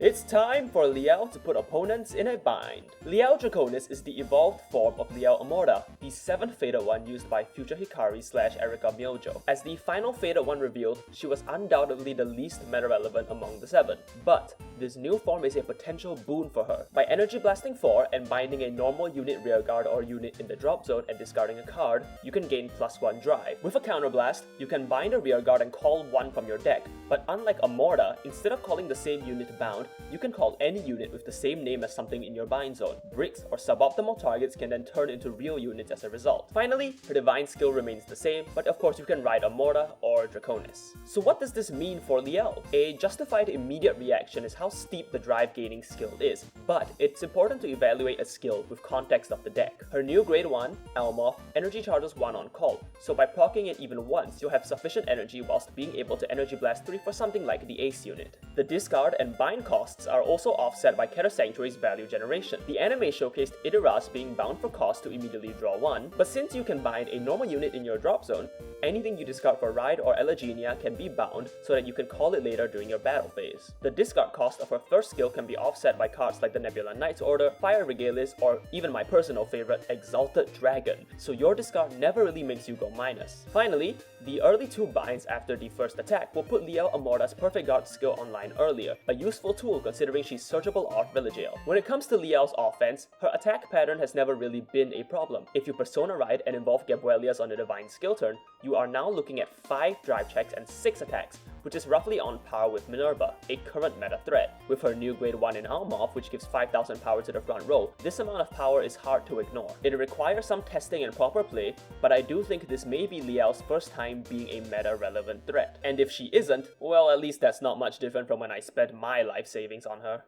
It's time for Liael to put opponents in a bind. Liael Draconis is the evolved form of Liael Amorta, the 7th Faded One used by future Hikari/Erika Myojo. As the final Faded One revealed, she was undoubtedly the least meta-relevant among the 7. But this new form is a potential boon for her. By energy blasting 4 and binding a normal unit rearguard or unit in the drop zone and discarding a card, you can gain +1 drive. With a counterblast, you can bind a rearguard and call one from your deck, but unlike Amorta, instead of calling the same unit bound, you can call any unit with the same name as something in your bind zone. Bricks or suboptimal targets can then turn into real units as a result. Finally, her divine skill remains the same, but of course you can ride Amorta or Draconis. So what does this mean for Liael? A justified immediate reaction is how steep the drive gaining skill is, but it's important to evaluate a skill with context of the deck. Her new grade 1, Almoth, energy charges 1 on call, so by proccing it even once, you'll have sufficient energy whilst being able to energy blast 3 for something like the Ace unit. The discard and bind costs are also offset by Keter Sanctuary's value generation. The anime showcased Idaras being bound for cost to immediately draw 1, but since you can bind a normal unit in your drop zone, anything you discard for Ride or Elagenia can be bound so that you can call it later during your battle phase. The discard cost of her first skill can be offset by cards like the Nebula Knight's Order, Fire Regalis, or even my personal favorite, Exalted Dragon, so your discard never really makes you go minus. Finally, the early 2 binds after the first attack will put Liael Amorta's Perfect Guard skill online earlier, a useful tool considering she's searchable off Villageale. When it comes to Liael's offense, her attack pattern has never really been a problem. If you Persona Ride and involve Gabuelias on a Divine skill turn, you are now looking at 5 drive checks and 6 attacks, which is roughly on par with Minerva, a current meta threat. With her new grade 1 in Almoth, which gives 5,000 power to the front row, this amount of power is hard to ignore. It requires some testing and proper play, but I do think this may be Liael's first time being a meta-relevant threat. And if she isn't, well, at least that's not much different from when I spent my life savings on her.